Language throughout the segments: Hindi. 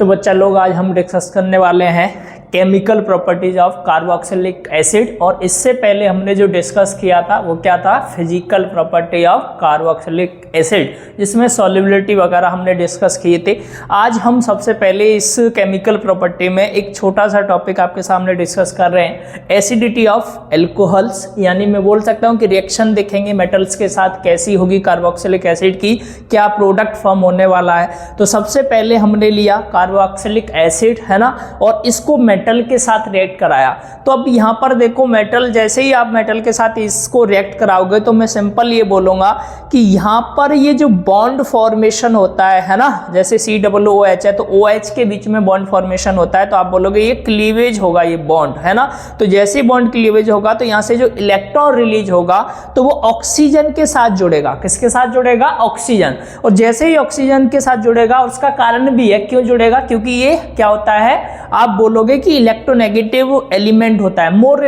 तो बच्चा लोग आज हम डिस्कस करने वाले हैं chemical properties of carboxylic acid. और इससे पहले हमने जो डिस्कस किया था वो क्या था, physical property of carboxylic acid, जिसमें सॉल्युबिलिटी वगैरह हमने डिस्कस किए थे। आज हम सबसे पहले इस केमिकल प्रॉपर्टी में एक छोटा सा टॉपिक आपके सामने डिस्कस कर रहे हैं, एसिडिटी ऑफ एल्कोहल्स। यानी मैं बोल सकता हूँ कि रिएक्शन देखेंगे मेटल्स के साथ कैसी होगी कार्बोक्सिलिक एसिड की, क्या प्रोडक्ट फॉर्म होने वाला है। तो सबसे पहले हमने लिया कार्बोक्सिलिक एसिड, है ना, और इसको मेटल के साथ रिएक्ट कराया। तो अब यहाँ पर देखो, मेटल जैसे ही आप मेटल के साथ इसको रिएक्ट कराओगे तो मैं सिंपल ये बोलूँगा कि यहाँ पर ये जो बॉन्ड फॉर्मेशन होता है ना, जैसे COOH है तो OH के बीच में बॉन्ड फॉर्मेशन होता है, तो आप बोलोगे ये क्लीवेज होगा, ये बॉन्ड, है ना। तो जैसे बॉन्ड क्लीवेज होगा तो यहाँ से जो इलेक्ट्रॉन रिलीज होगा तो वो ऑक्सीजन के साथ जुड़ेगा। किसके साथ जुड़ेगा? ऑक्सीजन। और जैसे ही ऑक्सीजन के साथ जुड़ेगा, उसका कारण भी है क्यों जुड़ेगा, क्योंकि ये क्या होता है, आप बोलोगे कि इलेक्ट्रोनेगेटिव एलिमेंट होता है, मोर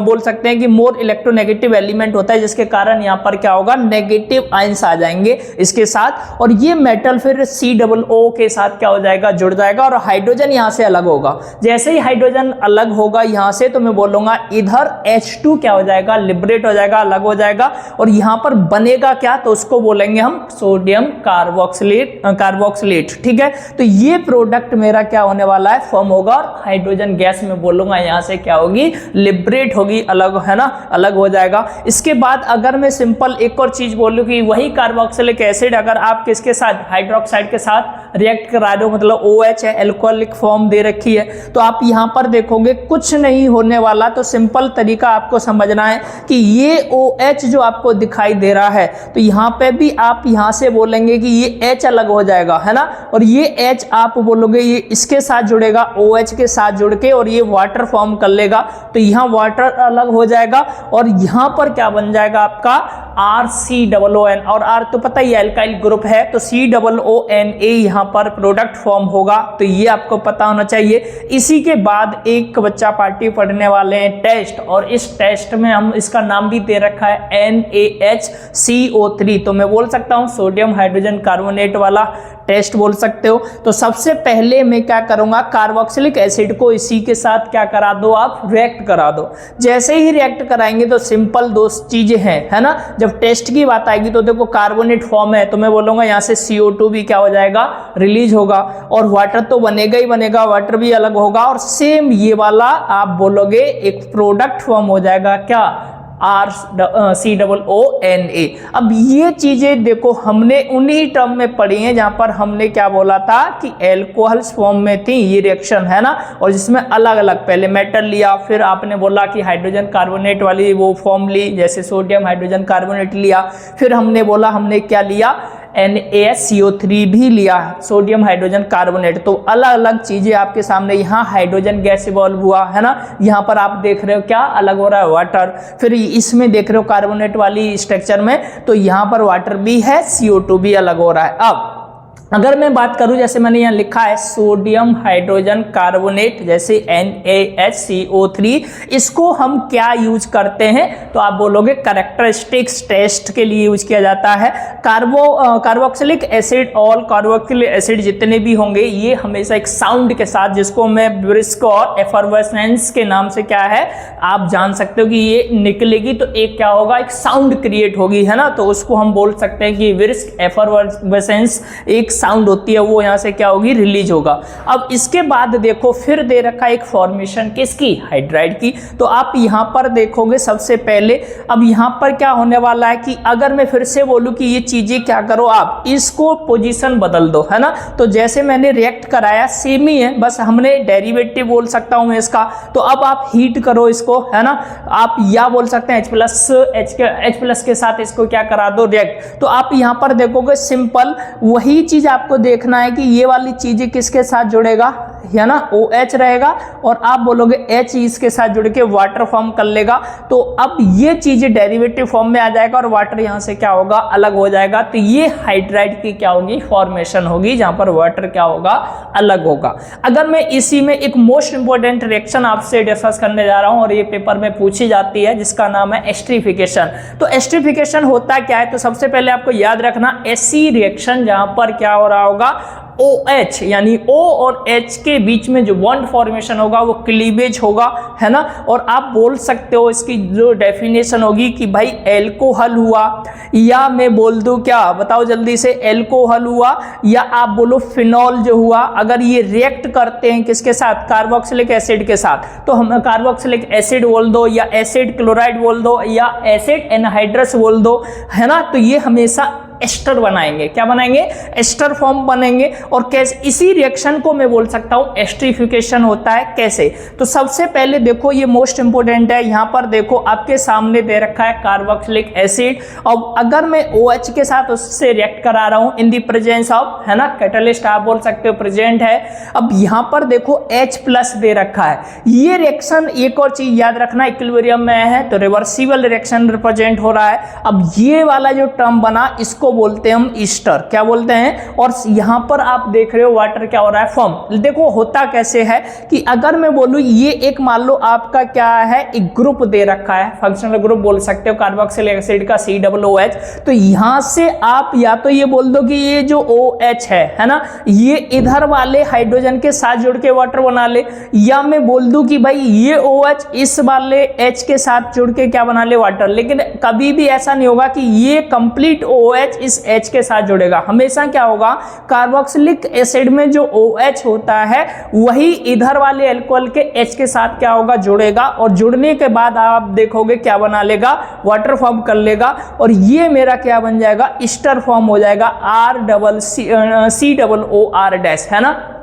बोल सकते हैं कि मोर इलेक्ट्रोनेगेटिव एलिमेंट होता है, जिसके कारण यहाँ पर क्या होगा, नेगेटिव आयंस आ जाएंगे इसके साथ। और ये मेटल फिर COO के साथ क्या हो जाएगा, जुड़ जाएगा, और हाइड्रोजन यहाँ से अलग होगा। जैसे ही हाइड्रोजन अलग होगा यहाँ से, तो मैं बोलूंगा इधर H2 क्या हो जाएगा, लिबरेट हो जाएगा, अलग हो जाएगा। और यहाँ पर बनेगा क्या, तो उसको बोलेंगे हम सोडियम कार्बोक्सिलेट, ठीक है। तो ये प्रोडक्ट मेरा क्या होने वाला है, फॉर्म होगा, और हाइड्रोजन गैस में बोलूंगा यहाँ से क्या होगी, लिबरेट होगी, अलग, है ना, अलग हो जाएगा। इसके बाद अगर मैं सिंपल एक और चीज बोलूं कि वही कार्बोक्सिलिक एसिड अगर आप किसके साथ, हाइड्रोक्साइड के साथ रिएक्ट करा रहे हो, मतलब OH है, एल्कोहलिक फॉर्म दे रखी है, तो आप यहाँ पर देखोगे कुछ नहीं होने वाला। तो सिंपल तरीका आपको समझना है कि ये OH जो आपको दिखाई दे रहा है, तो यहाँ पे भी आप यहाँ से बोलेंगे कि ये H अलग हो जाएगा, है ना, और ये H आप बोलोगे ये इसके साथ जुड़ेगा, OH के साथ जुड़ के, और ये वाटर फॉर्म कर लेगा, तो यहाँ वाटर अलग हो जाएगा, और यहाँ पर क्या बन जाएगा आपका RCOON, और R तो पता ही एल्काइल ग्रुप है, तो COONA यहाँ पर प्रोडक्ट फॉर्म होगा। तो ये आपको पता होना चाहिए। इसी के बाद एक बच्चा पार्टी पढ़ने वाले हैं टेस्ट, और इस टेस्ट में हम इसका नाम भी दे रखा है NaHCO3। तो मैं बोल सकता हूँ सोडियम हाइड्रोजन कार्बोनेट वाला टेस्ट बोल सकते हो। तो सबसे पहले मैं क्या करूंगा, कार्बोक्सिलिक एसिड को इसी के साथ क्या करा दो, आप रिएक्ट करा दो। जैसे ही रिएक्ट कराएंगे तो सिंपल दो चीजें हैं, है ना। जब टेस्ट की बात आएगी तो देखो कार्बोनेट फॉर्म है, तो मैं बोलूंगा यहाँ से CO2 भी क्या हो जाएगा, रिलीज होगा, और वाटर तो बनेगा ही बनेगा, वाटर भी अलग होगा, और सेम ये वाला आप बोलोगे एक प्रोडक्ट फॉर्म हो जाएगा, क्या, COONA। अब ये चीजें देखो हमने उन्हीं टर्म में पढ़ी हैं जहां पर हमने क्या बोला था कि एल्कोहल्स फॉर्म में थी ये रिएक्शन, है ना, और जिसमें अलग अलग पहले मेटल लिया, फिर आपने बोला कि हाइड्रोजन कार्बोनेट वाली वो फॉर्म ली, जैसे सोडियम हाइड्रोजन कार्बोनेट लिया, फिर हमने बोला हमने क्या लिया, NaCO3 भी लिया, सोडियम हाइड्रोजन कार्बोनेट। तो अलग अलग चीजें आपके सामने, यहाँ हाइड्रोजन गैस इवॉल्व हुआ, है ना, यहाँ पर आप देख रहे हो क्या अलग हो रहा है, वाटर। फिर इसमें देख रहे हो कार्बोनेट वाली स्ट्रक्चर में, तो यहाँ पर वाटर भी है, CO2 भी अलग हो रहा है। अब अगर मैं बात करूं, जैसे मैंने यहाँ लिखा है सोडियम हाइड्रोजन कार्बोनेट, जैसे NaHCO3, इसको हम क्या यूज करते हैं, तो आप बोलोगे कैरेक्टरिस्टिक्स टेस्ट के लिए यूज किया जाता है। Carboxylic acid, all carboxylic acid जितने भी होंगे ये हमेशा एक साउंड के साथ, जिसको मैं ब्रिस्क और एफरवेसेंस के नाम से क्या है आप जान सकते हो कि ये निकलेगी तो एक क्या होगा, एक साउंड क्रिएट होगी, है ना। तो उसको हम बोल सकते हैं कि ब्रिस्क एफरवेसेंस एक साउंड होती है, वो यहां से क्या होगी, रिलीज होगा। अब इसके बाद देखो फिर दे रखा एक फॉर्मेशन किसकी, हाइड्राइड की। तो आप यहां पर देखोगे सबसे पहले, अब यहां पर क्या होने वाला है कि अगर मैं फिर से बोलूं कि ये चीजें क्या करो, आप इसको पोजीशन बदल दो, है ना। तो जैसे मैंने रिएक्ट कराया सेम ही है, बस हमने डेरिवेटिव बोल सकता हूं मैं इसका। तो अब आप हीट करो इसको, है ना, आप या बोल सकते हैं H+ के साथ इसको क्या करा दो, रिएक्ट। तो आप यहां पर देखोगे सिंपल वही चीज आपको देखना है कि ये वाली चीजें किसके साथ जुड़ेगा, है ना, OH रहेगा, और आप बोलोगे H इसके साथ जुड़ के वाटर फॉर्म कर लेगा। तो अब ये चीजें डेरिवेटिव फॉर्म में आ जाएगा, और वाटर यहां से क्या होगा, अलग हो जाएगा। तो ये हाइड्राइड की क्या होगी, फॉर्मेशन होगी, जहां पर वाटर क्या होगा, अलग होगा। अगर मैं इसी में एक मोस्ट इंपोर्टेंट रिएक्शन आपसे डिस्कस करने जा रहा हूं, और ये पेपर में पूछी जाती है, जिसका नाम है एस्टरीफिकेशन। तो एस्टरीफिकेशन होता क्या है, तो सबसे पहले आपको याद रखना, ऐसी रिएक्शन जहां पर क्या हो रहा होगा, OH यानी O और H के बीच में जो बॉन्ड फॉर्मेशन होगा वो क्लीवेज होगा, है ना। और आप बोल सकते हो इसकी जो डेफिनेशन होगी कि भाई एल्कोहल हुआ, या मैं बोल दूं क्या, बताओ जल्दी से, एल्कोहल हुआ या आप बोलो फिनॉल जो हुआ, अगर ये रिएक्ट करते हैं किसके साथ, कार्बोक्सिलिक एसिड के साथ, तो हम कार्बोक्सिलिक एसिड बोल दो या एसिड क्लोराइड बोल दो या एसिड एनहाइड्रस बोल दो, है ना, तो ये हमेशा एस्टर बनाएंगे। क्या बनाएंगे, एस्टर फॉर्म बनेंगे। और कैसे, इसी रिएक्शन को मैं बोल सकता हूं एस्ट्रिफिकेशन होता है। कैसे, तो सबसे पहले देखो ये मोस्ट इंपोर्टेंट है, यहां पर देखो आपके सामने दे रखा है कार्बोक्सिलिक एसिड, और अगर मैं OH के साथ उससे रिएक्ट करा रहा हूं इन दी प्रेजेंस ऑफ, है ना, कैटलिस्ट आप बोल सकते हो प्रेजेंट है। अब यहां पर देखो H+ दे रखा है। ये रिएक्शन, एक और चीज याद रखना, इक्विलिब्रियम में है तो रिवर्सिबल रिएक्शन रिप्रेजेंट हो रहा है। अब ये वाला जो टर्म बना इसको बोलते हैं हम ईस्टर। क्या बोलते हैं, और यहां पर आप देख रहे हो वाटर क्या हो रहा है, फॉर्म। देखो होता कैसे है कि अगर मैं बोलूं ये एक, मान लो आपका क्या है, एक ग्रुप दे रखा है, फंक्शनल ग्रुप बोल सकते हो कार्बोक्सिलिक एसिड का COOH, तो यहां से आप या तो ये बोल दो कि ये जो OH है ना, ये इधर वाले हाइड्रोजन के साथ जुड़ के वाटर बना ले, या मैं बोल दूं कि भाई ये OH इस वाले H के साथ जुड़ के क्या बना ले, वाटर। लेकिन कभी भी ऐसा नहीं होगा कि ये कंप्लीट OH इस H के साथ जुड़ेगा। हमेशा क्या होगा, कार्बोक्सिलिक एसिड में जो OH होता है वही इधर वाले अल्कोहल के H के साथ क्या होगा, जुड़ेगा, और जुड़ने के बाद आप देखोगे क्या बना लेगा, वाटर फॉर्म कर लेगा, और ये मेरा क्या बन जाएगा, ईस्टर फॉर्म हो जाएगा, COOR-, है ना।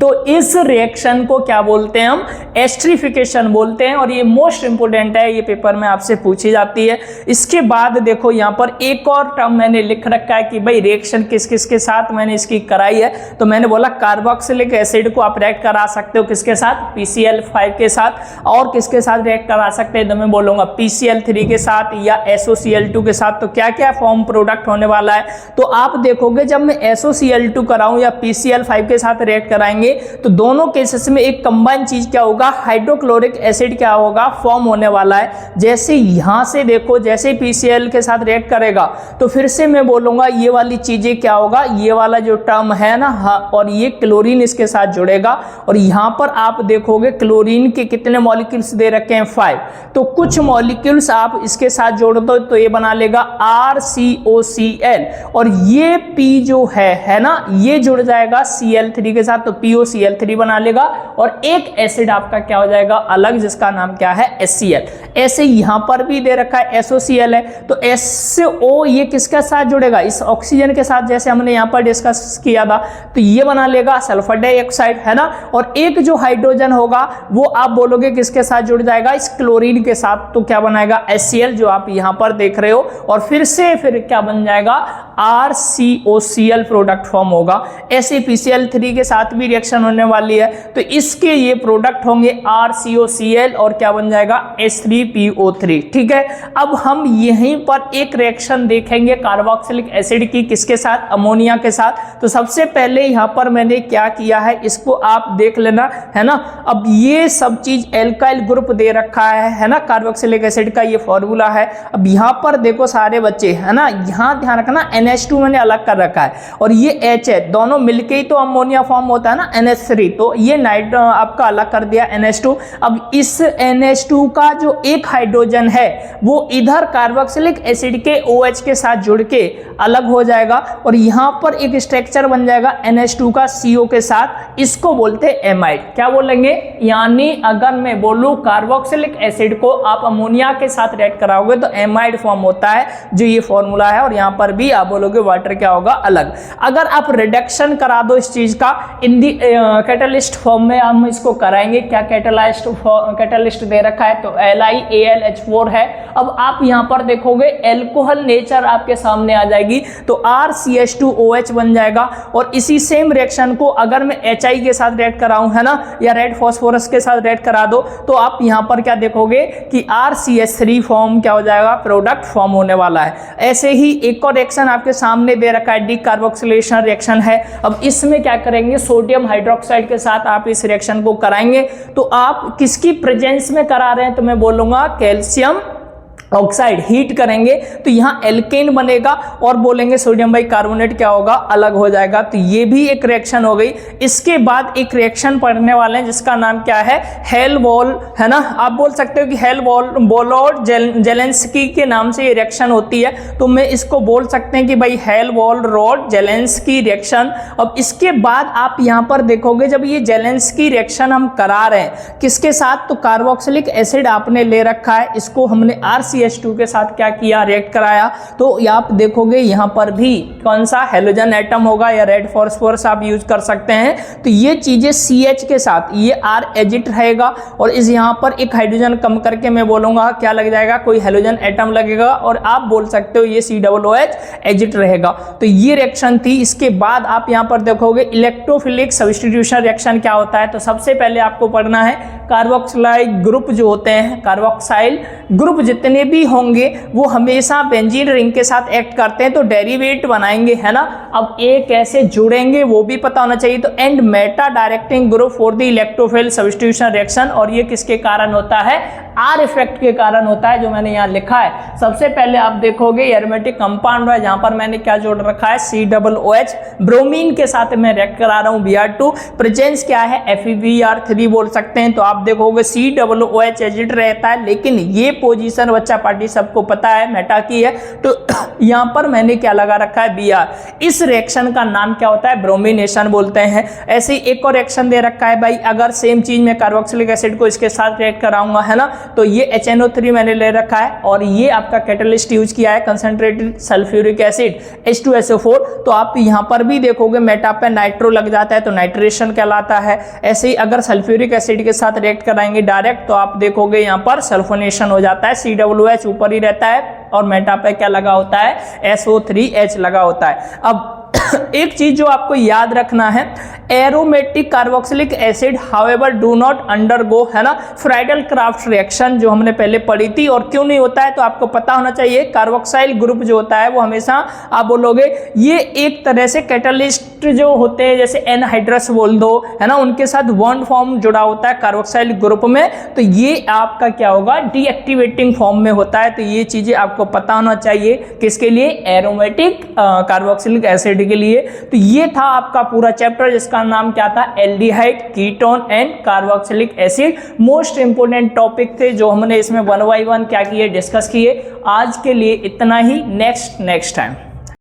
तो इस रिएक्शन को क्या बोलते हैं हम, एस्ट्रिफिकेशन बोलते हैं, और ये मोस्ट इंपोर्टेंट है, ये पेपर में आपसे पूछी जाती है। इसके बाद देखो यहाँ पर एक और टर्म मैंने लिख रखा है कि भाई रिएक्शन किस किस के साथ मैंने इसकी कराई है, तो मैंने बोला कार्बोक्सिलिक एसिड को आप रिएक्ट करा सकते हो किसके साथ, PCl5 के साथ, और किसके साथ रिएक्ट करा सकते हैं, तो मैं बोलूंगा PCl3 के साथ या SOCl2 के साथ। तो क्या क्या फॉर्म प्रोडक्ट होने वाला है, तो आप देखोगे जब मैं SOCl2 कराऊं या PCl5 के साथ रिएक्ट कराएंगे तो दोनों केसेस में एक कंबाइन चीज क्या होगा, हाइड्रोक्लोरिक एसिड क्या होगा, फॉर्म होने वाला है। जैसे यहां से देखो, जैसे PCl के साथ रिएक्ट करेगा तो फिर से मैं बोलूंगा ये वाली चीजें क्या होगा, ये वाला जो टर्म है ना, और ये क्लोरीन इसके साथ जुड़ेगा, और यहां पर आप देखोगे क्लोरीन के कितने मॉलिक्यूल्स दे रखे हैं, 5, तो कुछ मॉलिक्यूल्स आप इसके साथ जोड़ दो तो ये बना लेगा RCOCl, और ये P जो है ना, ये जुड़ जाएगा Cl3 के साथ तो POCl3 बना लेगा, और एक एसिड आपका क्या हो जाएगा अलग, जिसका नाम क्या है, HCl। ऐसे यहां पर भी दे रखा है SOCl है, तो SO ये किसके साथ जुड़ेगा, इस ऑक्सीजन के साथ, जैसे हमने यहां पर डिस्कस किया था, तो ये बना लेगा सल्फर डाइऑक्साइड, है ना। और एक जो हाइड्रोजन होगा वो आप बोलोगे किसके साथ जुड़ जाएगा, इस क्लोरीन के साथ, तो क्या बनाएगा, HCl जो आप यहां पर देख रहे हो, और फिर क्या बन जाएगा, RCOCl प्रोडक्ट फॉर्म होगा। ऐसे PCl3 के साथ भी रिएक्शन होने वाली है, तो इसके ये प्रोडक्ट होंगे RCOCl, और क्या बन जाएगा, H3PO3। ठीक है, अब हम यहीं पर एक रिएक्शन देखेंगे कार्बोक्सिलिक एसिड की, किसके साथ, अमोनिया के साथ। तो सबसे पहले यहां पर मैंने क्या किया है, इसको आप देख लेना, है ना। अब ये सब चीज एल्काइल ग्रुप दे रखा है ना, कार्बोक्सिलिक एसिड का ये फॉर्मूला है। अब यहां पर देखो सारे बच्चे, है ना, यहां ध्यान रखना NH2 मैंने अलग कर रखा है, और ये H है, दोनों मिलके ही तो अमोनिया फॉर्म होता है ना, NH3, तो ये नाइट आपका अलग कर दिया NH2। अब इस NH2 का जो एक हाइड्रोजन है वो इधर कार्बोक्सिलिक एसिड के OH के साथ जुड़ के अलग हो जाएगा, और यहां पर एक स्ट्रक्चर बन जाएगा NH2 का CO के साथ, इसको बोलते हैं एमाइड। क्या बोलेंगे, यानी अगर मैं बोलूं कार्बोक्सिलिक एसिड को आप अमोनिया के साथ रिएक्ट कराओगे तो एमाइड फॉर्म होता है, जो ये फॉर्मूला है, और यहां पर भी आप बोलोगे वाटर क्या होगा, अलग। अगर आप रिडक्शन करा दो इस चीज का इन दी कैटलिस्ट फॉर्म में, हम इसको कराएंगे। क्या कैटलिस्ट दे रखा है, तो LiAlH4 है। अब आप यहां पर देखोगे एल्कोहल नेचर आपके सामने आ जाएगी, तो RCH2OH बन जाएगा, और इसी सेम रिएक्शन को अगर मैं HI के साथ रिएक्ट कराऊं, है ना, या रेड फॉस्फोरस के साथ रिएक्ट करा दो, तो आप यहां पर क्या देखोगे कि RCH3 फॉर्म क्या हो जाएगा, प्रोडक्ट फॉर्म होने वाला है। ऐसे ही एक और रिएक्शन आपके सामने दे रखा है, डिकार्बोक्सिलेशन रिएक्शन है। अब इसमें क्या करेंगे, सोडियम हाइड्रोक्साइड के साथ आप इस रिएक्शन को कराएंगे, तो आप किसकी प्रेजेंस में करा रहे हैं, तो मैं बोलूंगा कैल्शियम ऑक्साइड हीट करेंगे तो यहाँ एल्केन बनेगा और बोलेंगे सोडियम बाइकार्बोनेट क्या होगा, अलग हो जाएगा। तो ये भी एक रिएक्शन हो गई। इसके बाद एक रिएक्शन पढ़ने वाले हैं जिसका नाम क्या है, हेल्महोल्ट्ज, है ना। आप बोल सकते हो कि हेल्महोल्ट्ज जेलेंस्की के नाम से ये रिएक्शन होती है, तो मैं इसको बोल सकते हैं कि भाई हेल्महोल्ट्ज जेलेंस्की रिएक्शन। अब इसके बाद आप यहाँ पर देखोगे जब ये जेलेंस्की रिएक्शन हम करा रहे हैं किसके साथ, तो कार्बोक्सिलिक एसिड आपने ले रखा है, इसको हमने RCH2 के साथ क्या किया, रिएक्ट कराया। तो आप देखोगे यहाँ पर भी कौन सा हेलोजन एटम होगा या रेड फॉस्फोरस आप यूज कर सकते हैं। तो ये चीजें CH के साथ ये R एजिट रहेगा और इस यहाँ पर एक हाइड्रोजन कम करके मैं बोलूंगा क्या लग जाएगा, कोई हेलोजन एटम लगेगा और आप बोल सकते हो ये COOH एजिट रहेगा। तो ये रिएक्शन थी। इसके बाद आप यहाँ पर देखोगे इलेक्ट्रोफिलिक सब्स्टिट्यूशन रिएक्शन क्या होता है। तो सबसे पहले आपको पढ़ना है कार्बोक्सिलाइल ग्रुप जो होते हैं, कार्बोक्साइल ग्रुप जितने भी होंगे वो हमेशा बेंजीन रिंग के साथ एक्ट करते हैं, तो डेरिवेट बनाएंगे, है ना। अब ये कैसे जुड़ेंगे वो भी पता होना चाहिए। तो and Meta directing group for the electrophile substitution reaction, और ये किसके कारण होता है, आर इफेक्ट के कारण होता है, जो मैंने यहाँ लिखा है। सबसे पहले आप देखोगे एरोमेटिक कंपाउंड है, जहां पर मैंने क्या जोड़ रखा है, COOH ब्रोमीन के साथ मैं रिएक्ट करा रहा हूं Br2, प्रेजेंस क्या है FeBr3 बोल सकते हैं। तो आप देखोगे COOH एजिट रहता है, लेकिन ये पोजीशन बच्चा पार्टी सबको पता है मेटा की है, तो यहाँ पर मैंने क्या लगा रखा है Br। इस रिएक्शन का नाम क्या होता है, ब्रोमिनेशन बोलते हैं। ऐसे ही एक और रिएक्शन दे रखा है भाई, अगर सेम चीज में कार्बोक्सिलिक एसिड को इसके साथ रिएक्ट कराऊंगा, है ना, तो ये HNO3 मैंने ले रखा है और ये आपका कैटलिस्ट यूज किया है कंसंट्रेटेड सल्फ्यूरिक एसिड H2SO4। तो आप यहाँ पर भी देखोगे मेटा पे नाइट्रो लग जाता है तो नाइट्रेशन कहलाता है। ऐसे ही अगर सल्फ्यूरिक एसिड के साथ रिएक्ट कराएंगे डायरेक्ट तो आप देखोगे यहाँ पर सल्फोनेशन हो जाता है, COOH ऊपर ही रहता है और मेटा पे क्या लगा होता है, SO3H लगा होता है। अब एक चीज जो आपको याद रखना है, aromatic carboxylic acid however do not undergo, है ना, फ्राइडल क्राफ्ट रिएक्शन जो हमने पहले पढ़ी थी। और क्यों नहीं होता है तो आपको पता होना चाहिए, कार्बोक्साइल ग्रुप जो होता है वो हमेशा आप बोलोगे ये एक तरह से कैटलिस्ट जो होते हैं जैसे एनहाइड्रस बोल दो, है ना, उनके साथ बॉन्ड फॉर्म जुड़ा होता है कार्बोक्साइल ग्रुप में, तो ये आपका क्या होगा, डीएक्टिवेटिंग फॉर्म में होता है। तो ये चीजें आपको पता होना चाहिए किसके लिए, एरोमेटिक कार्बोक्सिलिक एसिड के लिए। तो ये था आपका पूरा चैप्टर जिसका नाम क्या था, aldehyde, ketone and carboxylic acid. Most important topic थे जो हमने इसमें 1 by 1 क्या किए, डिस्कस किए। आज के लिए इतना ही, नेक्स्ट टाइम।